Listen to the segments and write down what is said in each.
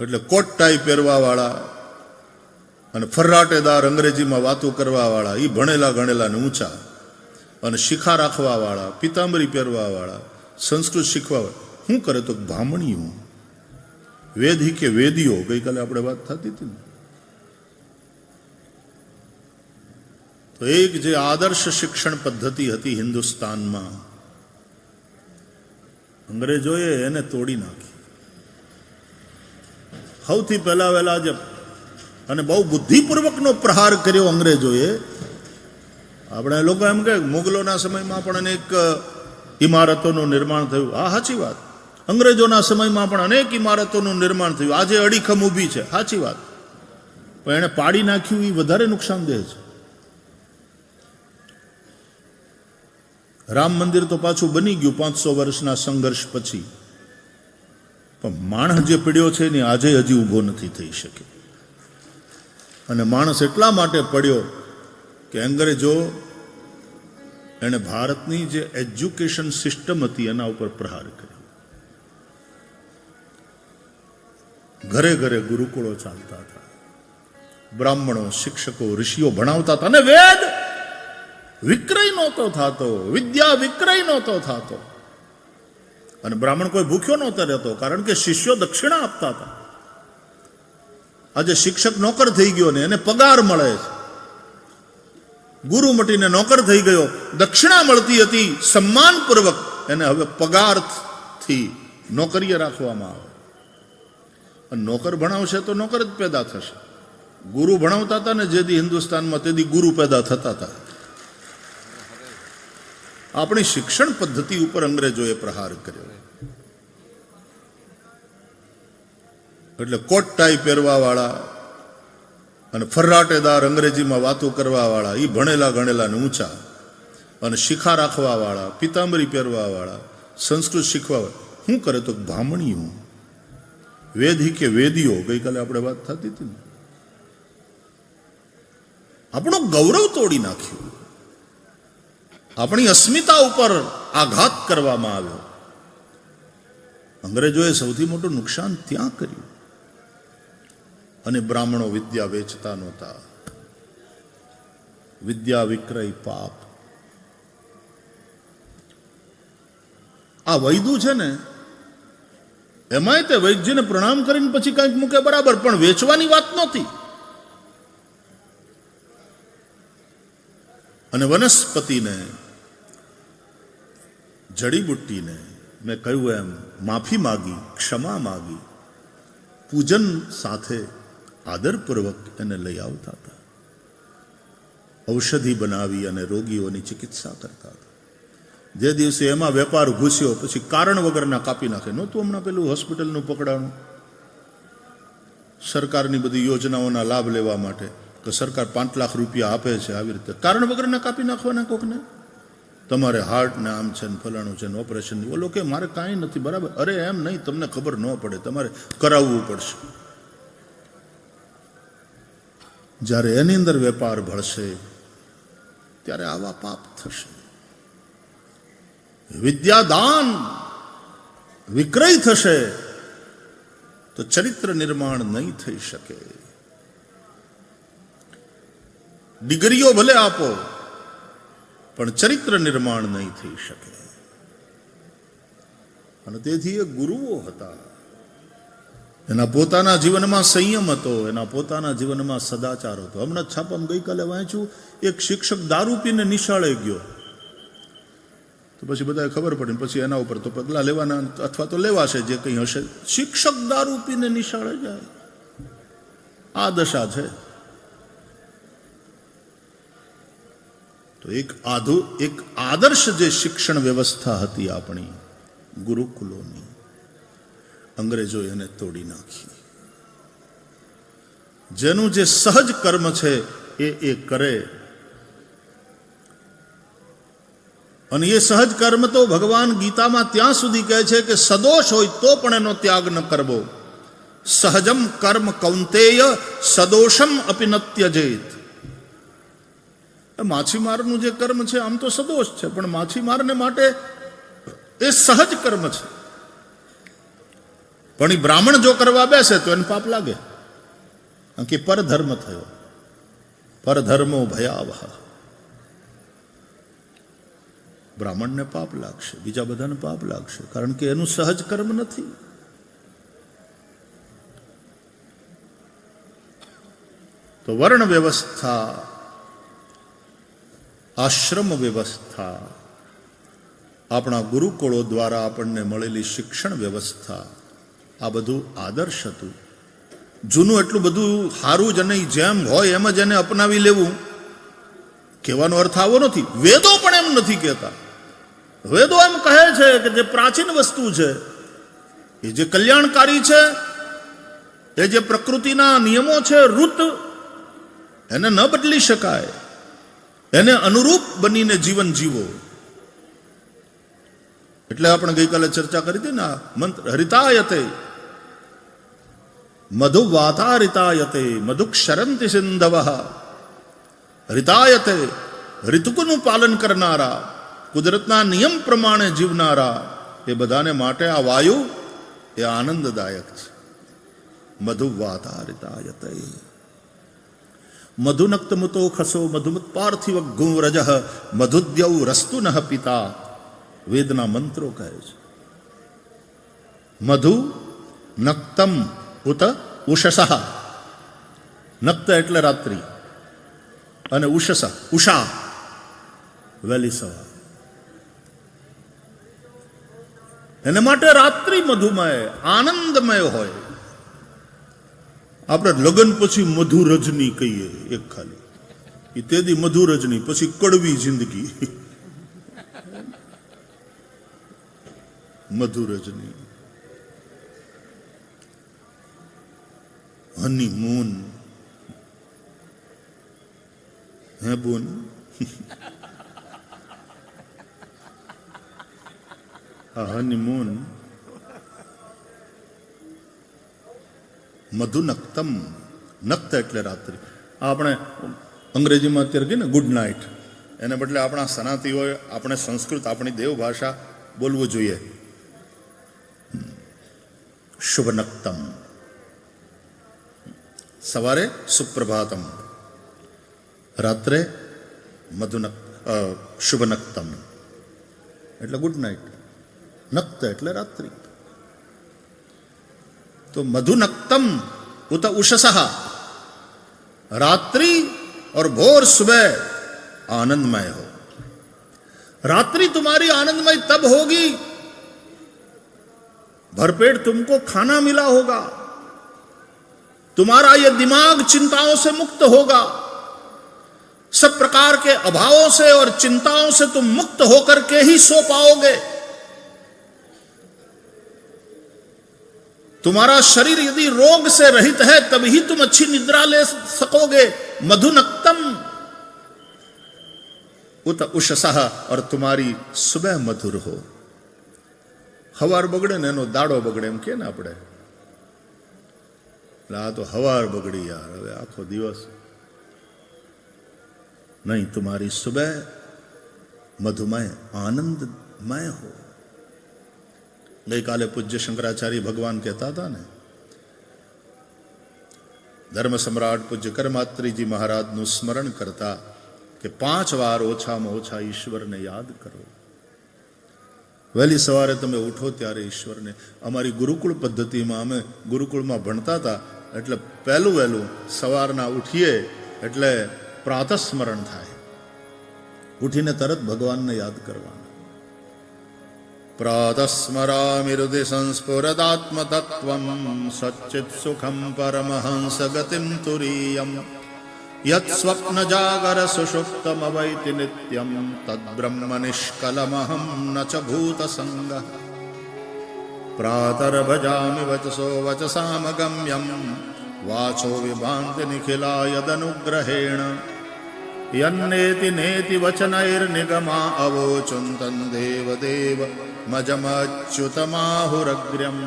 એટલે કોટ ટાઈ પહેરવાવાળા અને ફર્રાટેદાર અંગ્રેજીમાં વાતો કરવાવાળા, એ ભણેલા ગણેલા ને ઊંચા, અને શિખા રાખવાવાળા, પિતાંબરી પહેરવાવાળા, સંસ્કૃત શીખવાવાળા. શું કરે તો બ્રાહ્મણીઓ, વેદ કે વેદીઓ, ગઈકાલે આપણે વાત થતી હતી ને. તો એક જે આદર્શ શિક્ષણ પદ્ધતિ હતી હિન્દુસ્તાનમાં, અંગ્રેજોએ એને તોડી નાખી. સૌથી પહેલા વહેલા જે અને બહુ બુદ્ધિપૂર્વકનો પ્રહાર કર્યો અંગ્રેજોએ. આપણે લોકો એમ કે મુગલોના સમયમાં પણ અનેક ઇમારતોનું નિર્માણ થયું. હા, સાચી વાત. અંગ્રેજોના સમયમાં પણ અનેક ઇમારતોનું નિર્માણ થયું. આજે અડીખમ ઊભી છે, સાચી વાત. પણ એને પાડી નાખ્યું એ વધારે નુકસાનદેહ છે. રામ મંદિર તો પાછું બની ગયું 500 વર્ષના સંઘર્ષ પછી, પણ માણસ જે પડ્યો છે ને આજે હજી ઊભો નથી થઈ શકે. અને માણસ એટલા માટે પડ્યો કે અંગ્રેજો એને ભારતની જે એજ્યુકેશન સિસ્ટમ હતી એના ઉપર પ્રહાર કર્યો. ઘરે ઘરે ગુરુકુળો ચાલતા હતા, બ્રાહ્મણો, શિક્ષકો, ઋષિઓ ભણાવતા હતા, અને વેદ વિક્રય નહોતો થતો, વિદ્યા વિક્રય નહોતો થતો. અને બ્રાહ્મણ કોઈ ભૂખ્યો નહોતો રહેતો, કારણ કે શિષ્યો દક્ષિણા આપતા હતા. આજે શિક્ષક નોકર થઈ ગયો ને એને પગાર મળે છે. ગુરુ મટીને નોકર થઈ ગયો, દક્ષિણા મળતી હતી સન્માનપૂર્વક, એને હવે પગારથી નોકરીએ રાખવામાં આવે. અને નોકર ભણાવશે તો નોકર જ પેદા થશે. ગુરુ ભણાવતા હતા ને જેથી હિન્દુસ્તાનમાં તેથી ગુરુ પેદા થતા હતા. આપણી શિક્ષણ પદ્ધતિ ઉપર અંગ્રેજોએ પ્રહાર કર્યો. એટલે કોટ ટાઈ પહેરવાવાળા અને ફર્રાટેદાર અંગ્રેજીમાં વાતો કરવાવાળા, એ ભણેલા ગણેલા ને ઊંચા, અને શિખા રાખવાવાળા, પિતાંબરી પહેરવાવાળા, સંસ્કૃત શીખવાવાળા. શું કરે તો બ્રાહ્મણીઓ, વેદ કે વેદીઓ, ગઈકાલે આપણે વાત થતી હતી ને. આપણું ગૌરવ તોડી નાખ્યું, આપણી અસ્મિતા ઉપર આઘાત કરવામાં આવ્યો. અંગ્રેજોએ સૌથી મોટું નુકસાન ત્યાં કર્યું. અને બ્રાહ્મણો વિદ્યા વેચતા નહોતા. વિદ્યા વિક્રય પાપ. આ વૈદું છે ને, એમાંય તે વૈદ્યને પ્રણામ કરીને પછી કંઈક મૂકે બરાબર, પણ વેચવાની વાત નહોતી. અને વનસ્પતિને, જડીબુટ્ટીને, મેં કહ્યું એમ, માફી માગી, ક્ષમા માગી, પૂજન સાથે આદરપૂર્વક એને લઈ આવતા હતા. ઔષધિ બનાવી અને રોગીઓની ચિકિત્સા કરતા હતા. જે દિવસે એમાં વેપાર ઘૂસ્યો પછી કારણ વગરના કાપી નાખે. નહોતું હમણાં પેલું હોસ્પિટલનું પકડાણું, સરકારની બધી યોજનાઓના લાભ લેવા માટે કે સરકાર 5 લાખ રૂપિયા આપે છે, આવી રીતે કારણ વગરના કાપી નાખવાના કોકને. તમારે હાર્ટ ને આમ છે ને ફલાણું છે ને ઓપરેશન. ઓલો કે મારે કાંઈ નથી, બરાબર. અરે એમ નહીં, તમને ખબર ન પડે, તમારે કરાવવું પડશે. જ્યારે એની અંદર વેપાર ભળશે ત્યારે આવા પાપ થશે. વિદ્યાદાન વિક્રય થશે તો ચરિત્ર નિર્માણ નહીં થઈ શકે. ડિગ્રીઓ ભલે આપો પણ ચરિત્ર નિર્માણ નહીં થઈ શકે. અને તેથી એ ગુરુઓ હતા. એના પોતાના જીવનમાં સંયમ હતો, એના પોતાના જીવનમાં સદાચાર હતો. હમણાં છાપામાં ગઈકાલે વાંચ્યું, એક શિક્ષક દારૂ પીને નિશાળે ગયો. તો પછી બધાએ ખબર પડી, પછી એના ઉપર તો પગલાં લેવાના અથવા તો લેવાશે જે કંઈ હશે. શિક્ષક દારૂ પીને નિશાળે જાય, આ દશા છે. તો એક આદર્શ જે શિક્ષણ વ્યવસ્થા હતી આપણી ગુરુકુલોની, અંગ્રેજો એને તોડી નાખી. જેનું જે સહજ કર્મ છે એ કરે. અને એ સહજ કર્મ તો ભગવાન ગીતામાં ત્યાં સુધી કહે છે કે સદોષ હોય તો પણ એનો ત્યાગ ન કરવો. સહજમ કર્મ કૌંતેય સદોષમ અપિ ન ત્યજેત. માછીમારનું જે કર્મ છે આમ તો સદોષ છે, પણ માછીમારને માટે એ સહજ કર્મ છે. પણ એ બ્રાહ્મણ જો કરવા બેસે તો એને પાપ લાગે, કે પરધર્મ થયો. પરધર્મો ભયાવહ. બ્રાહ્મણને પાપ લાગશે, બીજા બધાને પાપ લાગશે, કારણ કે એનું સહજ કર્મ નથી. તો વર્ણ વ્યવસ્થા, આશ્રમ વ્યવસ્થા, આપણા ગુરુકુળો દ્વારા આપણને મળેલી શિક્ષણ વ્યવસ્થા, આ બધું આદર્શ હતું. જૂનું એટલું બધું સારું જ નહીં, જેમ હોય એમ જ એને અપનાવી લેવું. કહેવાનો અર્થ આવો નથી. વેદો પણ એમ નથી કહેતા. વેદો એમ કહે છે કે જે પ્રાચીન વસ્તુ છે, એ જે કલ્યાણકારી છે, એ જે પ્રકૃતિના નિયમો છે, ઋત, એને ન બદલી શકાય. એને અનુરૂપ બનીને જીવન જીવો. એટલે આપણે ગઈકાલે ચર્ચા કરી હતી ને, મંત્ર હરિતાયતે મધુવાતા રિતાયતે મધુક્ષરંતિ સિંધવઃ. રિતાયતે ઋતુકુનું પાલન કરનારા, કુદરતના નિયમ પ્રમાણે જીવનારા, એ બધાને માટે આ વાયુ એ આનંદદાયક છે. મધુવાતા રિતાયતે મધુનક્તમુતો ખસો મધુમત પાર્થિવ ગુંવ્રજ મધુદ્યૌ રસ્તુ નઃ પિતા. વેદના મંત્રો કહે છે. મધુ નક્તમ ઉત ઉષસઃ. નક્ત એટલે રાત્રિ, અને ઉષસ ઉષા વહેલી સવાર. એને માટે રાત્રિ મધુમય આનંદમય હોય. આપણે લગ્ન પછી મધુ રજની કહીએ એક ખાલી, એ તેદી મધુ રજની, પછી કડવી જિંદગી. મધુ રજની, હનીમૂન. હે બોન, હનીમૂન. મધુનક્તમ, નક્ત એટલે રાત્રિ. આપણે અંગ્રેજીમાં અત્યારે કહીએ ને ગુડ નાઇટ, એને બદલે આપણા સનાતીઓએ, આપણે સંસ્કૃત, આપણી દેવ ભાષા બોલવું જોઈએ. શુભનક્તમ. સવારે સુપ્રભાતમ, રાત્રે શુભનક્તમ એટલે ગુડ નાઇટ. નક્ત એટલે રાત્રિ. तो मधुनक्तम उत उषसः, रात्रि और भोर सुबह आनंदमय हो. रात्रि तुम्हारी आनंदमय तब होगी भरपेट तुमको खाना मिला होगा, तुम्हारा ये दिमाग चिंताओं से मुक्त होगा, सब प्रकार के अभावों से और चिंताओं से तुम मुक्त होकर के ही सो पाओगे. तुम्हारा शरीर यदि रोग से रहित है तभी तुम अच्छी निद्रा ले सकोगे. मधुनक्तम उत उषसः, और तुम्हारी सुबह मधुर हो. हवार बगड़े ने एनो दाड़ो बगड़े एम के ने आपणे. आ तो हवार बगड़ी यार, હવે આખો દિવસ नहीं. तुम्हारी सुबह मधुमय आनंदमय हो. गई काले पूज्य शंकराचार्य भगवान कहता था ने, धर्म सम्राट पूज्य करमात्री जी महाराज नु स्मरण करता कि 5 વાર ઓછામાં ઓછા ઈશ્વરને યાદ કરો. વહેલી સવારે તમે ઉઠો ત્યારે ઈશ્વરને. અમારી ગુરુકુળ પદ્ધતિમાં, અમે ગુરુકુળમાં ભણતા હતા, એટલે પહેલું વહેલું સવારના ઉઠીએ એટલે પ્રાતઃ સ્મરણ થાય. ઉઠીને તરત ભગવાનને યાદ કરવાના. प्रातस्मरामि हृदि संस्फुरदात्मतत्त्वं सच्चित् सुखं परमहंस गतिं तुरीयं यत् स्वप्न जागर सुषुप्तमवैति नित्यं तद्ब्रह्म निष्कलमहं न च भूतसंगः. प्रातर्भजामि वचसो वचसामगम्यं वाचो विभान्ति निखिला यदनुग्रहेण यन्नेति नेति वचनैर्निगमा अवोचुन्तं देवदेव मजमच्युतमाहुरग्र्यम्.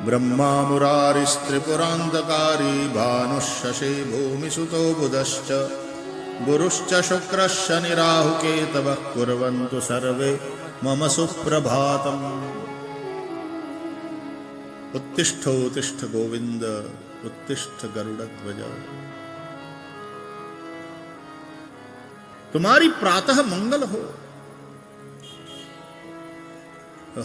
ब्रह्मा मुरारिस्त्रिपुरान्तकारी भानुःशशी भूमिसुतो बुधश्च गुरुश्च शुक्रश्च निराहुकेतवः कुर्वन्तु सर्वे मम सुप्रभातम्. उत्तिष्ठ उत्तिष्ठ गोविंद उत्तिष्ठ गरुड़ध्वज। तुम्हारी प्रातः मंगल हो।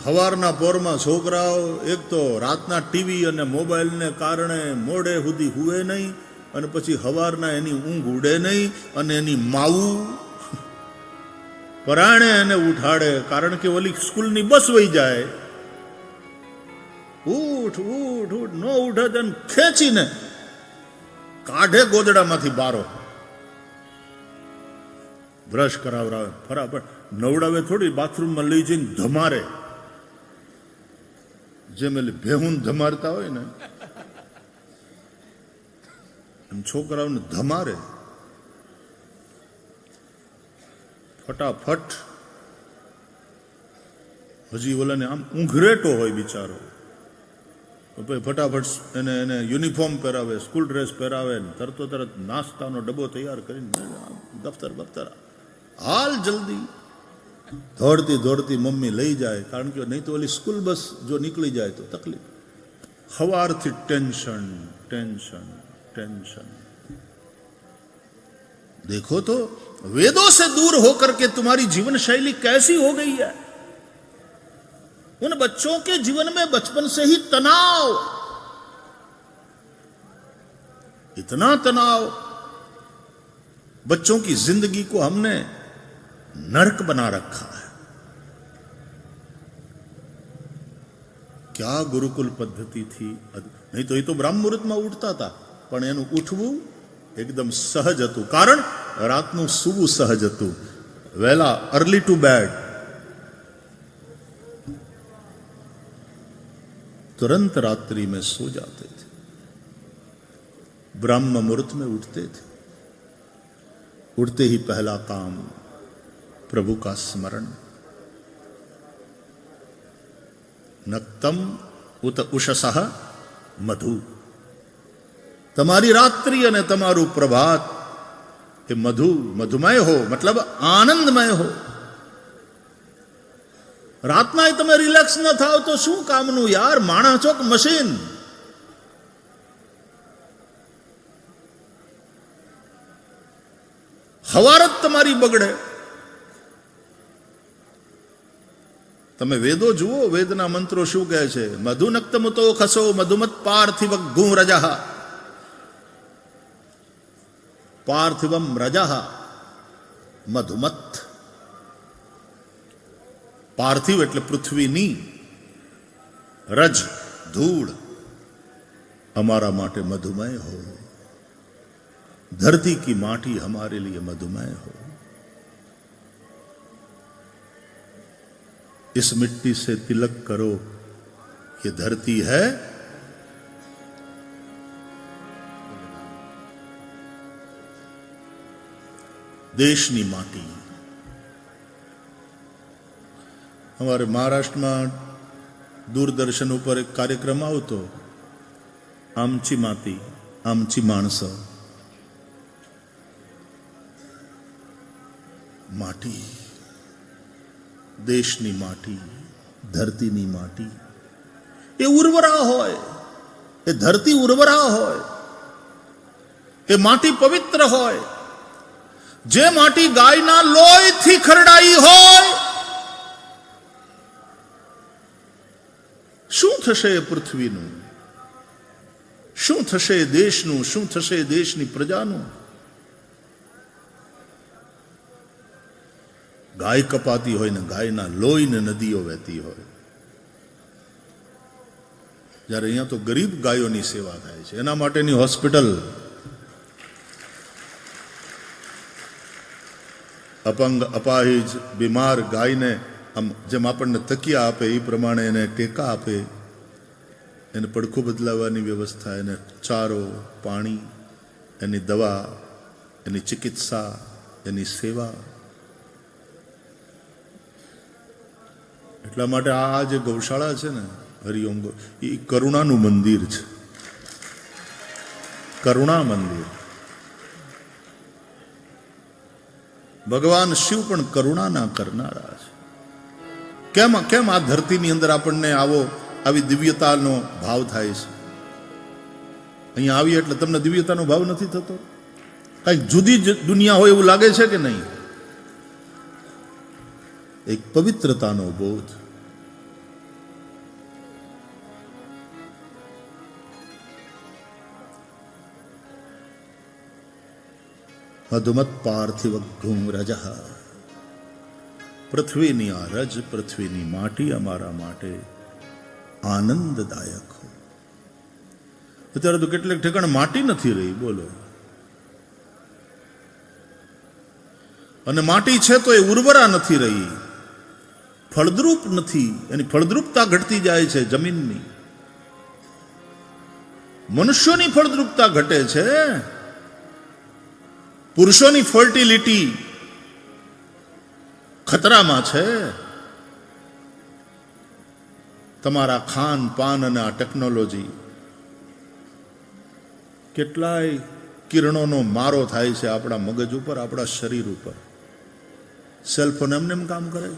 હવારના પોરમાં છોકરાઓ એક તો રાતના ટીવી અને મોબાઈલને કારણે મોડે સુધી હુએ નહીં અને પછી હવારના એની ઊંઘ ઉડે નહીં અને એની માવું પરાણે એને ઉઠાડે, કારણ કે ઓલી સ્કૂલની બસ વહી જાય. ઉઠ ઉઠ ઉઠ, નો ઉઠે તેને ખેંચીને કાઢે ગોદડામાંથી બારો, બ્રશ કરાવરાવે, ફરાફટ નવડાવે થોડી, બાથરૂમમાં લઈ જઈને ધમારે, જેમ એટલે ભેહું ધમારતા હોય ને એમ છોકરાઓને ધમારે ફટાફટ. હજી ઓલાને આમ ઊંઘરેટો હોય બિચારો, ફટાફટ એને યુનિફોર્મ પહેરાવે, સ્કૂલ ડ્રેસ પહેરાવે, તરતો તરત નાસ્તાનો ડબ્બો તૈયાર કરીને દફતર બફતર હાલ જલ્દી. દોડતી દોડતી મમ્મી લઈ જાય, કારણ કે નહીં તો ઓલી સ્કૂલ બસ જો નીકળી જાય તો તકલીફ. સવારથી ટેન્શન ટેન્શન ટેન્શન. देखो तो वेदों से दूर होकर के तुम्हारी जीवन शैली कैसी हो गई है. उन बच्चों के जीवन में बचपन से ही तनाव, इतना तनाव, बच्चों की जिंदगी को हमने नरक बना रखा है. क्या गुरुकुल पद्धति थी. नहीं तो ये तो ब्रह्म मुहूर्त में उठता था, पण एનું ઉઠવું એકદમ સહજ હતું, કારણ રાતનું સૂવું સહજ હતું. વહેલા અર્લી ટુ બેડ, तुरंत रात्रि में सो जाते थे, ब्रह्म मुहूर्त में उठते थे. उठते ही पहला काम प्रभु का स्मरण. नक्तम उत उषसः मधु. તમારી રાત્રિ અને તમારું પ્રભાત એ મધુમય હો, મતલબ આનંદમય હો. રાતના તમે રિલેક્સ ન થાવ તો શું કામનું યાર, માણસ ચોક મશીન. હવાર જ તમારી બગડે. તમે વેદો જુઓ, વેદના મંત્રો શું કહે છે. મધુનક્તમુતો ખસો મધુમત પાર્થિવ ગું રજઃ. પાર્થિવમ રજઃ મધુમત. पार्थिव એટલે પૃથ્વીની, રજ ધૂળ हमारा माटे मधुमय हो. धरती की माटी हमारे लिए मधुमय हो. इस मिट्टी से तिलक करो, ये धरती है देशनी माटी. हमारे महाराष्ट्र में दूरदर्शन पर एक कार्यक्रम आवतो, आमची माती आमची माणसं. माटी, देशनी माटी, धरतीनी माटी એ ઉર્વરા હોય, એ ધરતી ઉર્વરા હોય, એ માટી પવિત્ર હોય. જે માટી ગાયના લોહીથી ખરડાઈ હોય, શું થશે પૃથ્વીનું, શું થશે દેશનું, શું થશે દેશની પ્રજાનું. ગાય કપાતી હોય ને ગાયના લોહીને નદીઓ વહેતી હોય. જ્યારે અહીંયા તો ગરીબ ગાયોની સેવા થાય છે, એના માટેની હોસ્પિટલ, અપંગ અપાહિજ બીમાર ગાયને આમ જેમ આપણને તકિયા આપે એ પ્રમાણે એને ટેકા આપે, એને પડખું બદલાવવાની વ્યવસ્થા, એને ચારો પાણી, એની દવા, એની ચિકિત્સા, એની સેવા. એટલા માટે આ જે ગૌશાળા છે ને, હરિઓમ, એ કરુણાનું મંદિર છે, કરુણા મંદિર. ભગવાન શિવ પણ કરુણાના કરનારા છે. કેમ આ ધરતીની અંદર આપણને આવો આવી દિવ્યતાનો ભાવ થાય છે. અહીંયા આવીએ એટલે તમને દિવ્યતાનો ભાવ નથી થતો? કંઈક જુદી જ દુનિયા હોય એવું લાગે છે કે નહીં? એક પવિત્રતાનો બોધ. મધુમત પાર્થિવ ઘૂમ રજ. પૃથ્વીની આ રજ, પૃથ્વીની માટી અમારા માટે આનંદદાયક હો. અત્યારે તો કેટલાક ઠેકાણે માટી નથી રહી, બોલો. અને માટી છે તો એ ઉર્વરા નથી રહી, ફળદ્રુપ નથી, એની ફળદ્રુપતા ઘટતી જાય છે જમીનની. મનુષ્યોની ફળદ્રુપતા ઘટે છે, પુરુષોની ફર્ટિલિટી ખતરામાં છે. તમારા ખાન પાન અને આ ટેકનોલોજી, કેટલાય કિરણોનો મારો થાય છે આપણા મગજ ઉપર, આપણા શરીર ઉપર. સેલફોન એમને એમ કામ કરે?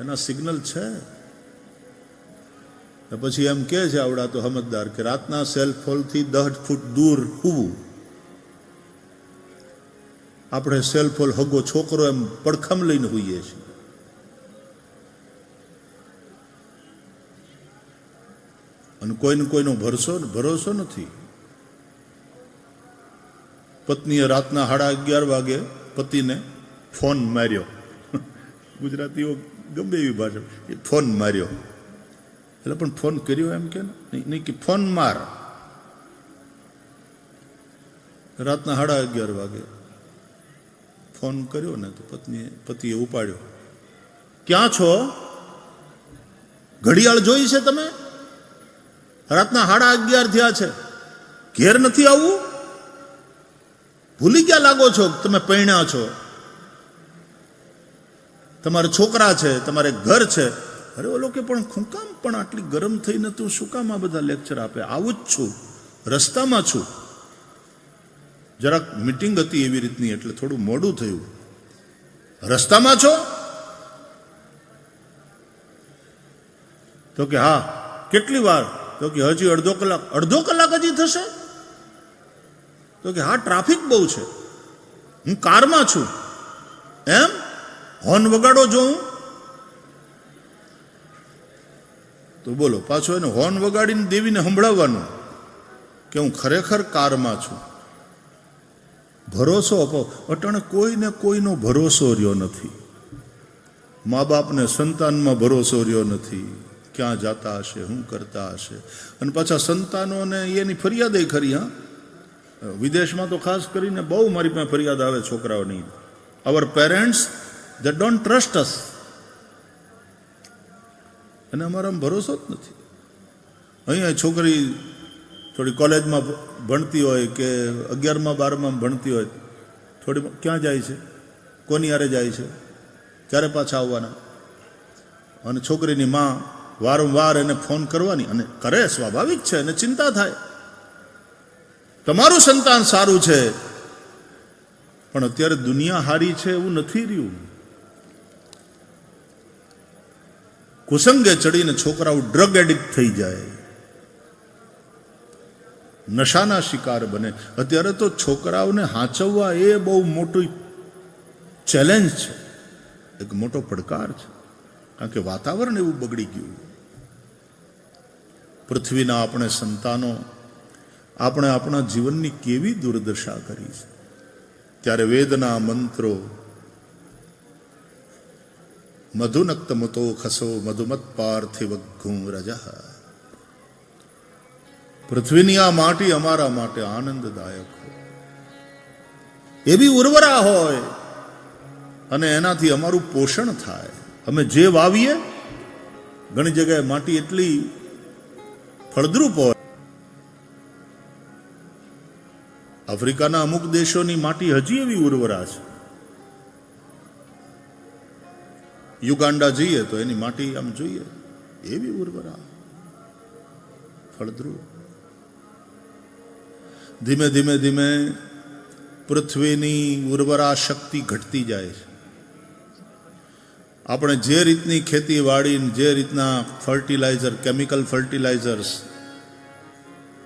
એના સિગ્નલ છે. પછી એમ કે છે આવડા તો સમજદાર કે રાતના સેલફોનથી 10 ફૂટ દૂર હોવું. આપણે સેલફોન હગો છોકરો એમ પડખમ લઈને હોઈએ છીએ. અને કોઈને કોઈનો ભરોસો નથી. પત્નીએ રાતના 11:30 વાગે પતિને ફોન માર્યો. ગુજરાતીઓ ગમે એવી ભાષા, ફોન માર્યો એટલે પણ ફોન કર્યો એમ કે નહીં કે ફોન માર. રાતના 11:30 વાગે ફોન કર્યો ને તો પતિએ ઉપાડ્યો. ક્યાં છો? ઘડિયાળ જોઈ છે તમે? રાતના 11:30 થયા છે, ઘેર નથી આવવું? ભૂલી ગયા લાગો છો તમે પૈણ્યા છો, તમારે છોકરા છે, તમારે ઘર છે. અરે ઓલો કે પણ હું કામ પણ આટલી ગરમ થઈને તું શું કામ આ બધા લેક્ચર આપે? આવું જ છું, રસ્તામાં છું. જરાક મીટિંગ હતી એવી રીતની એટલે થોડું મોડું થયું. રસ્તામાં છો? તો કે હા. કેટલી વાર? તો કે હજી અડધો કલાક. અડધો કલાક હજી થશે? તો કે હા, ટ્રાફિક બહુ છે, હું કારમાં છું. એમ? હોર્ન વગાડો જોઉં? તો બોલો, પાછો એને હોર્ન વગાડીને દેવીને સંભળાવવાનું કે હું ખરેખર કારમાં છું. ભરોસો અપાવો. અટાણે કોઈને કોઈનો ભરોસો રહ્યો નથી. મા બાપને સંતાનમાં ભરોસો રહ્યો નથી. ક્યાં જતા હશે, શું કરતા હશે. અને પાછા સંતાનોને એની ફરિયાદ ખરી. હા, વિદેશમાં તો ખાસ કરીને બહુ મારી પાસે ફરિયાદ આવે છોકરાઓની. અવર parents they don't trust us. અને અમારામાં ભરોસો જ નથી. અહીંયા છોકરી થોડી કોલેજમાં ભણતી હોય કે 11માં 12માં ભણતી હોય, થોડી ક્યાં જાય છે, કોની હારે જાય છે, ક્યારે પાછા આવવાના. અને છોકરીની માં વારંવાર એને ફોન કરવાની, અને કરે, સ્વાભાવિક છે, એને ચિંતા થાય. તમારું સંતાન સારું છે, પણ અત્યારે દુનિયા હારી છે એવું નથી રહ્યું. કુસંગે ચડીને છોકરાઓ ડ્રગ એડિક્ટ થઈ જાય, નશાના શિકાર બને. અત્યારે તો છોકરાઓને હાંચવવા એ બહુ મોટું ચેલેન્જ છે, એક મોટો પડકાર છે. કારણ કે વાતાવરણ એવું બગડી ગયું. પૃથ્વીના આપણે સંતાનો, આપણે આપણા જીવનની કેવી દુર્દશા કરી છે. ત્યારે વેદના મંત્રો, મધુનક્ત મતો ખસો મધુમત પાર્થિવ ઘૂમ રજ. પૃથ્વીની આ માટી અમારા માટે આનંદદાયક હોય, એવી ઉર્વરા હોય, અને એનાથી અમારું પોષણ થાય. અમે જે વાવીએ, ઘણી જગ્યાએ માટી એટલી ફળદ્રુપ હોય. આફ્રિકાના અમુક દેશોની માટી હજી એવી ઉર્વરા છે. યુગાન્ડા જઈએ તો એની માટી આમ જોઈએ, એવી ઉર્વરા, ફળદ્રુપ. ધીમે ધીમે ધીમે પૃથ્વીની ઉર્વરા શક્તિ ઘટતી જાય છે. આપણે જે રીતની ખેતીવાડી, જે રીતના ફર્ટિલાઇઝર, કેમિકલ ફર્ટિલાઇઝર્સ,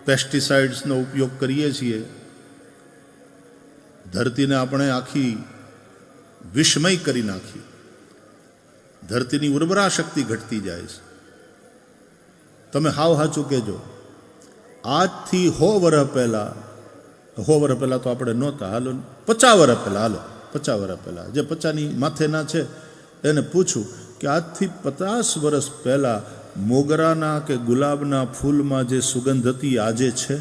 પેસ્ટિસાઇડ્સનો ઉપયોગ કરીએ છીએ, ધરતીને આપણે આખી વિસ્મય કરી નાખી. ધરતીની ઉર્વરા શક્તિ ઘટતી જાય છે. તમે હાવ સાચું કહેજો, આજથી 100 વર્ષ પહેલાં, 100 વર્ષ પહેલાં તો આપણે નહોતા, હાલો 50 વર્ષ પહેલાં, હાલો 50 વર્ષ પહેલાં, જે 50ની માથેના છે એને પૂછું કે આજથી 50 વર્ષ પહેલાં મોગરાના કે ગુલાબના ફૂલમાં જે સુગંધ હતી આજે છે?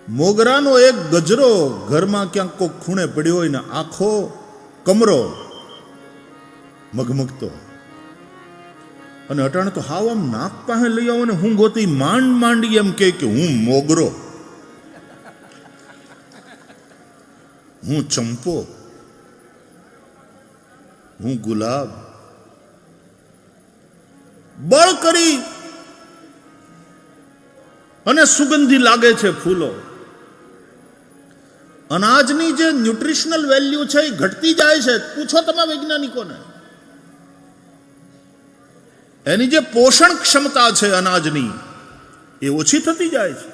મોગરાનો એક ગજરો ઘરમાં ક્યાંક કોઈક ખૂણે પડ્યો હોય ને આખો કમરો મગમગતો, અને અટાણે તો હાવ આમ નાક પાસે લઈ આવો ને હું ગોતી માંડી એમ કે હું મોગરો, હું ચંપો, હું ગુલાબ. બળ કરી અને સુગંધી લાગે છે ફૂલો. અનાજની જે ન્યુટ્રિશનલ વેલ્યુ છે એ ઘટતી જાય છે. પૂછો તમે વૈજ્ઞાનિકોને, એની જે પોષણ ક્ષમતા છે અનાજની એ ઓછી થતી જાય છે.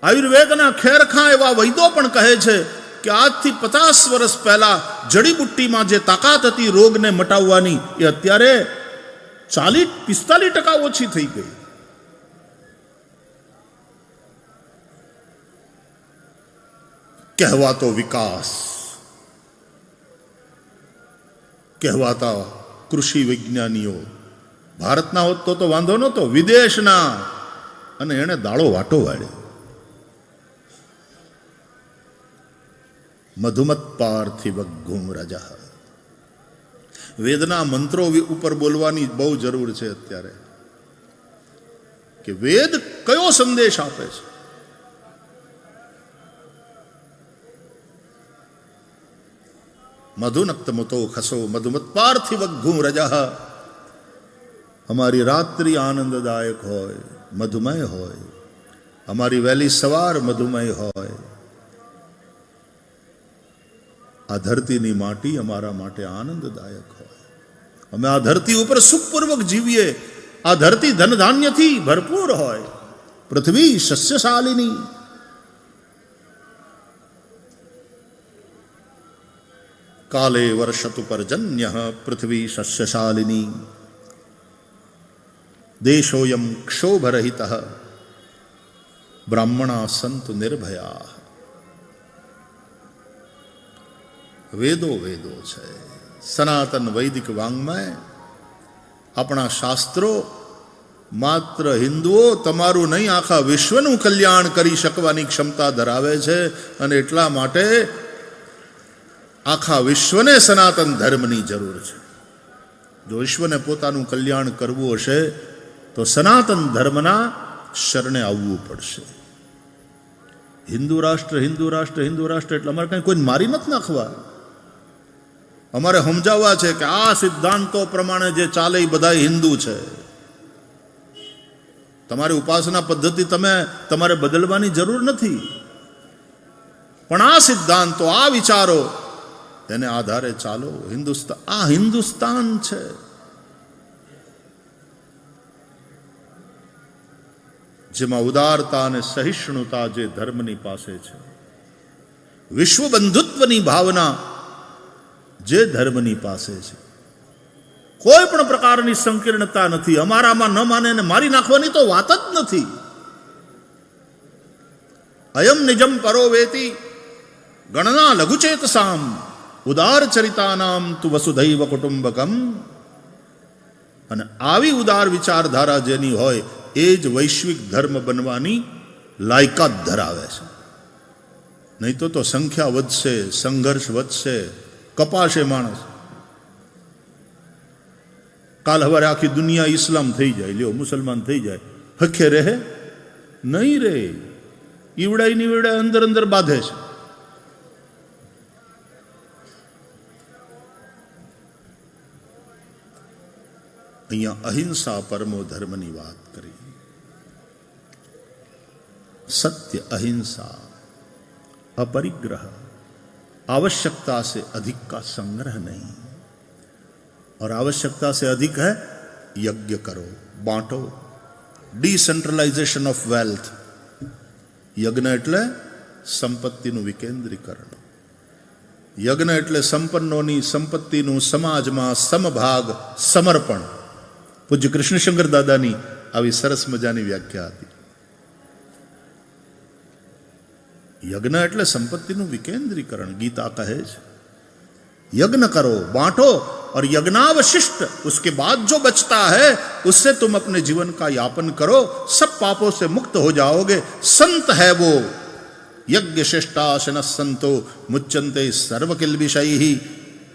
આયુર્વેદના ખેરખા એવા વૈદો પણ કહે છે કે આજથી 50 વર્ષ પહેલા જડીબુટ્ટીમાં જે તાકાત હતી રોગને મટાવવાની એ અત્યારે 40-45% ઓછી થઈ ગઈ. કહેવાતો વિકાસ, કહેવાતા કૃષિ વિજ્ઞાનીઓ ભારતના હોત તો વાંધો નહોતો, વિદેશના, અને એણે દાળો વાટો વાળ્યો. મધુમત પાર્થિવ ઘૂમ રાજા. વેદના મંત્રો ઉપર બોલવાની બહુ જરૂર છે અત્યારે, કે વેદ કયો સંદેશ આપે છે. મધુનક્ત મુતો ખસો મધુમત પાર્થિવ ઘૂમ રજા. અમારી રાત્રિ આનંદદાયક હોય, મધુમય હોય. અમારી વહેલી સવાર મધુમય હોય. આ ધરતીની માટી અમારા માટે આનંદદાયક હોય. અમે આ ધરતી ઉપર સુખપૂર્વક જીવીએ. આ ધરતી ધન ધાન્યથી ભરપૂર હોય. પૃથ્વી શસ્યશાલિની. કાલે વર્ષતુ પર્જન્ય પૃથ્વી શસ્યશાલિની. દેશોયમ ક્ષોભરહિત બ્રાહ્મણા સંતુ નિર્ભયા. વેદો વેદો છે, સનાતન વૈદિક વાંગ્મય, આપણા શાસ્ત્રો માત્ર હિન્દુઓ તમારું નહીં આખા વિશ્વનું કલ્યાણ કરી શકવાની ક્ષમતા ધરાવે છે. અને એટલા માટે આખા વિશ્વને સનાતન ધર્મની જરૂર છે. જો વિશ્વને પોતાનું કલ્યાણ કરવું હશે તો સનાતન ધર્મના શરણે આવવું પડશે. હિન્દુ રાષ્ટ્ર, હિન્દુ રાષ્ટ્ર, હિન્દુ રાષ્ટ્ર એટલે અમારે કંઈ કોઈ મારી નથી નાખવા. અમારે સમજાવવા છે કે આ સિદ્ધાંતો પ્રમાણે જે ચાલે એ બધા હિન્દુ છે. તમારી ઉપાસના પદ્ધતિ તમારે બદલવાની જરૂર નથી, પણ આ સિદ્ધાંતો, આ વિચારો, એને આધારે ચાલો. આ હિન્દુસ્તાન છે. જેમાં ઉદારતા અને સહિષ્ણુતા જે ધર્મની પાસે છે, વિશ્વ બંધુત્વની ભાવના જે ધર્મની પાસે છે, કોઈ પણ પ્રકારની સંકીર્ણતા નથી. અમારામાં ન માને ને મારી નાખવાની તો વાત જ નથી. અયમ નિજમ પરો વેતી ગણના લઘુચેતસામ ઉદાર ચરિતાનામ તુ વસુધૈવ કુટુંબકમ. અને આવી ઉદાર વિચારધારા જેની હોય એ જ વૈશ્વિક ધર્મ બનવાની લાયકાત ધરાવે છે. નહીં તો સંખ્યા વધશે, સંઘર્ષ વધશે, કપાશે માણસ. કાલ હવારે આખી દુનિયા ઇસ્લામ થઈ જાય, લ્યો મુસલમાન થઈ જાય, હખે રહે નહીં રે. ઈવડાઈ નીવડાય અંદર અંદર બાંધે છે. અહીંયા અહિંસા પરમો ધર્મની વાત કરી. સત્ય, અહિંસા, अपरिग्रह, आवश्यकता से अधिक का संग्रह नहीं। और आवश्यकता से अधिक है यज्ञ करो, बांटो, डिसेंट्रलाइजेशन ऑफ वेल्थ। यज्ञ એટલે સંપત્તિનું વિકેન્દ્રીકરણ, યજ્ઞ એટલે સંપન્નોની સંપત્તિનું સમાજમાં સમભાગ સમર્પણ. પૂજ્ય કૃષ્ણશંકર દાદાની આવી સરસ મજાની વ્યાખ્યા હતી. यज्ञ એટલે संपत्ति विकेंद्रीकरण. गीता कहे यज्ञ करो, बांटो, और यज्ञावशिष्ट उसके बाद जो बचता है उससे तुम अपने जीवन का यापन करो, सब पापों से मुक्त हो जाओगे. संत है वो यज्ञ श्रेष्ठाशन संतो मुच्यंते सर्व किल्बिषैहि.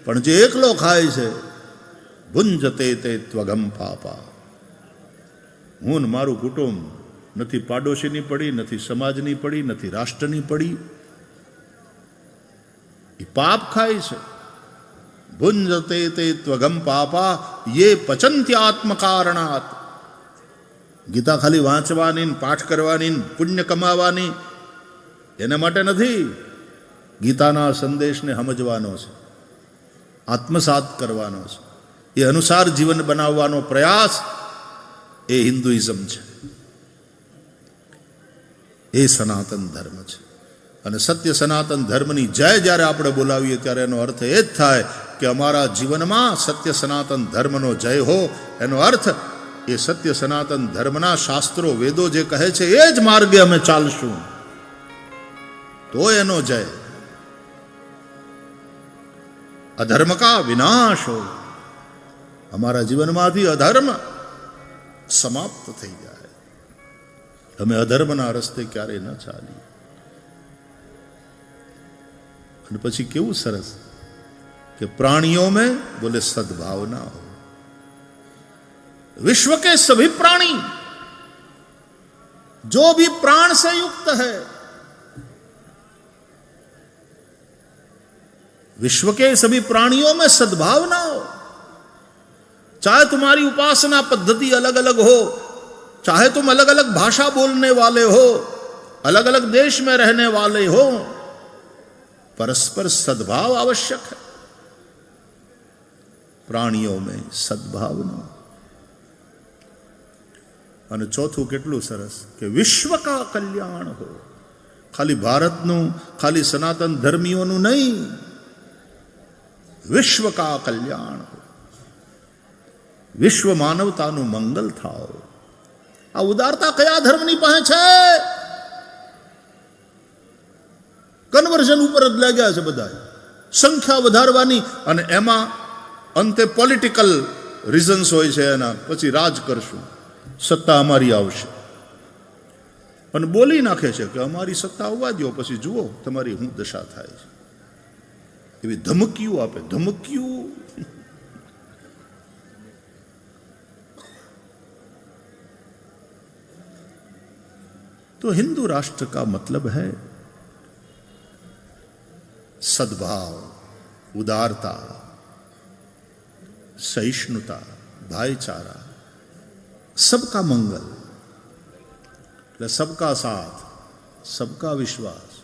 पण जे एकलो खाय छे भुंजते ते त्वगम पापा. हूँ मारू कुटुंब નથી પાડોશીની પડી, નથી સમાજની પડી, નથી રાષ્ટ્રની પડી, એ પાપ ખાય છે. ભુંજતે તે ત્વગમ પાપા યે પચંત્યાત્મકારણાત. ગીતા ખાલી વાંચવાની, પાઠ કરવાની, પુણ્ય કમાવાની એના માટે નથી. ગીતાના સંદેશને સમજવાનો છે, આત્મસાત કરવાનો છે, એ અનુસાર જીવન બનાવવાનો પ્રયાસ એ હિન્દુઇઝમ છે, એ સનાતન ધર્મ છે. અને સત્ય સનાતન ધર્મની જય જ્યારે આપણે બોલાવીએ ત્યારે એનો અર્થ એ જ થાય કે અમારા જીવનમાં સત્ય સનાતન ધર્મનો જય હો. એનો અર્થ એ સત્ય સનાતન ધર્મના શાસ્ત્રો વેદો જે કહે છે એ જ માર્ગે અમે ચાલશું તો એનો જય. અધર્મ કા વિનાશ હો. અમારા જીવનમાંથી અધર્મ સમાપ્ત થઈ જાય. અમે અધર્મના રસ્તે ક્યારેય ન ચાલીએ. અને પછી કેવું સરસ कि प्राणियों में बोले सद्भावना हो. विश्व के सभी प्राणी जो भी प्राण से युक्त है, विश्व के सभी प्राणियों में सद्भावना हो. चाहे तुम्हारी उपासना पद्धति अलग अलग हो, चाहे तुम अलग अलग भाषा बोलने वाले हो, अलग अलग देश में रहने वाले हो, परस्पर सद्भाव आवश्यक है. प्राणियों में सद्भावना. અને ચોથું કેટલું સરસ કે વિશ્વ કા કલ્યાણ હો. ખાલી ભારતનું, ખાલી સનાતન ધર્મીઓનું નહીં, વિશ્વ કા કલ્યાણ હો. વિશ્વ માનવતાનું મંગલ થાઓ. આ ઉદારતા કયા ધર્મની પાસે છે? કન્વર્ઝન ઉપર જ લાગ્યા છે બધા, સંખ્યા વધારવાની, અને એમાં અંતે પોલિટિકલ રીઝન્સ હોય છે. એના પછી રાજ કરશું, સત્તા અમારી આવશે, અને બોલી નાખે છે કે અમારી સત્તા આવવા દો, પછી જુઓ તમારી શું દશા થાય છે. એવી ધમકીઓ આપે, ધમકીઓ. तो हिंदू राष्ट्र का मतलब है सद्भाव, उदारता, सहिष्णुता, भाईचारा, सबका मंगल, सबका साथ, सबका विश्वास,